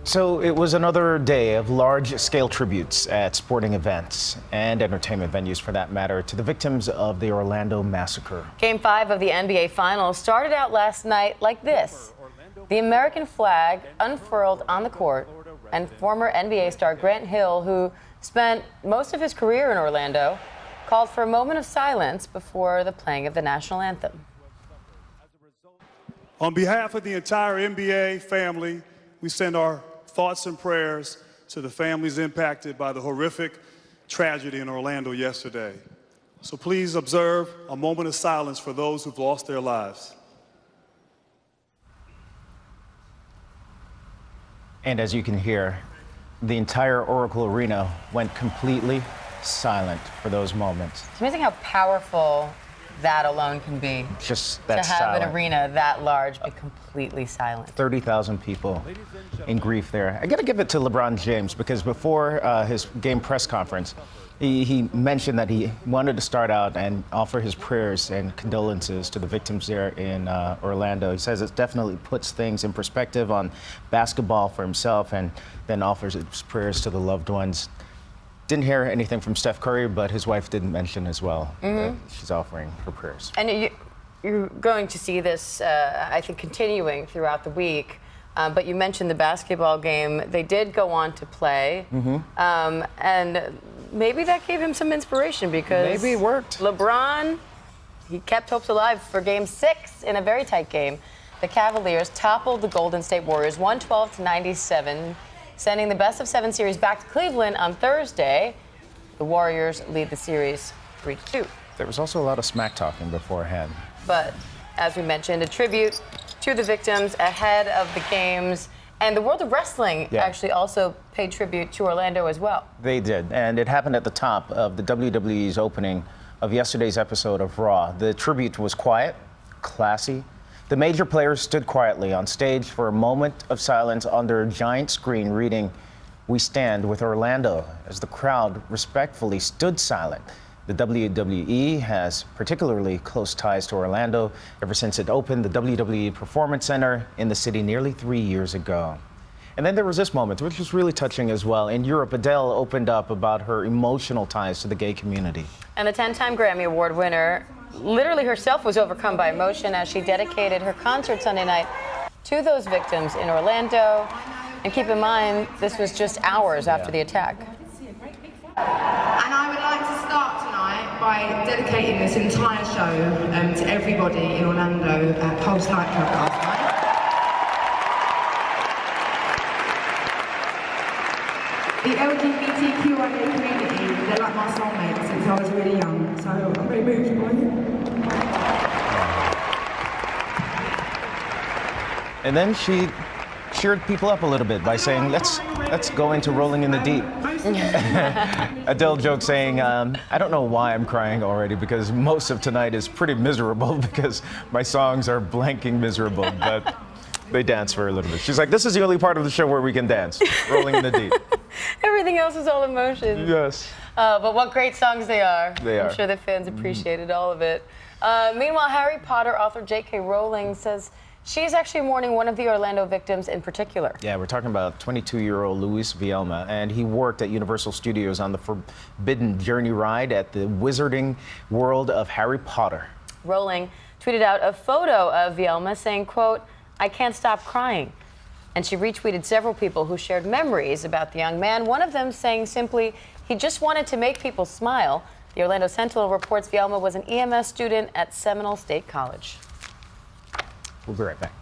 So it was another day of large-scale tributes at sporting events and entertainment venues, for that matter, to the victims of the Orlando massacre. Game 5 of the NBA Finals started out last night like this. The American flag unfurled on the court, and former NBA star Grant Hill, who spent most of his career in Orlando, called for a moment of silence before the playing of the national anthem. On behalf of the entire NBA family, we send our thoughts and prayers to the families impacted by the horrific tragedy in Orlando yesterday. So please observe a moment of silence for those who've lost their lives. And as you can hear, the entire Oracle Arena went completely silent for those moments. It's amazing how powerful that alone can be. Just that to have silent. an arena that large be completely silent. 30,000 people in grief there. I got to give it to LeBron James, because before his game press conference, he mentioned that he wanted to start out and offer his prayers and condolences to the victims there in Orlando. He says it definitely puts things in perspective on basketball for himself, and then offers his prayers to the loved ones. Didn't hear anything from Steph Curry, but his wife did mention as well that she's offering her prayers. And you're going to see this, I think, continuing throughout the week. But you mentioned the basketball game. They did go on to play. And maybe that gave him some inspiration, because maybe it worked. LeBron, he kept hopes alive for Game 6 in a very tight game. The Cavaliers toppled the Golden State Warriors 112-97. Sending the best-of-7 series back to Cleveland on Thursday. The Warriors lead the series 3-2. There was also a lot of smack talking beforehand. But, as we mentioned, a tribute to the victims ahead of the games. And the world of wrestling actually also paid tribute to Orlando as well. They did, and it happened at the top of the WWE's opening of yesterday's episode of Raw. The tribute was quiet, classy. The major players stood quietly on stage for a moment of silence under a giant screen reading, "We stand with Orlando," as the crowd respectfully stood silent. The WWE has particularly close ties to Orlando ever since it opened the WWE Performance Center in the city nearly 3 years ago. And then there was this moment, which was really touching as well. In Europe, Adele opened up about her emotional ties to the gay community. And the 10-time Grammy Award winner literally herself was overcome by emotion as she dedicated her concert Sunday night to those victims in Orlando. And keep in mind, this was just hours after the attack. And I would like to start tonight by dedicating this entire show to everybody in Orlando at Pulse nightclub last night. The LGBTQIA community, they're like my soulmates since I was really young, so I'm very moved by it. And then she cheered people up a little bit by saying, let's go into Rolling in the Deep. Adele joked saying, I don't know why I'm crying already, because most of tonight is pretty miserable because my songs are blanking miserable, but they dance for a little bit. She's like, this is the only part of the show where we can dance, Rolling in the Deep. Everything else is all emotion. Yes. But what great songs they are. They are. I'm sure the fans appreciated all of it. Meanwhile, Harry Potter author J.K. Rowling says she's actually mourning one of the Orlando victims in particular. Yeah, we're talking about 22-year-old Luis Vielma, and he worked at Universal Studios on the Forbidden Journey ride at the wizarding world of Harry Potter. Rowling tweeted out a photo of Vielma saying, quote, "I can't stop crying." And she retweeted several people who shared memories about the young man, one of them saying simply, he just wanted to make people smile. The Orlando Sentinel reports Vielma was an EMS student at Seminole State College. We'll be right back.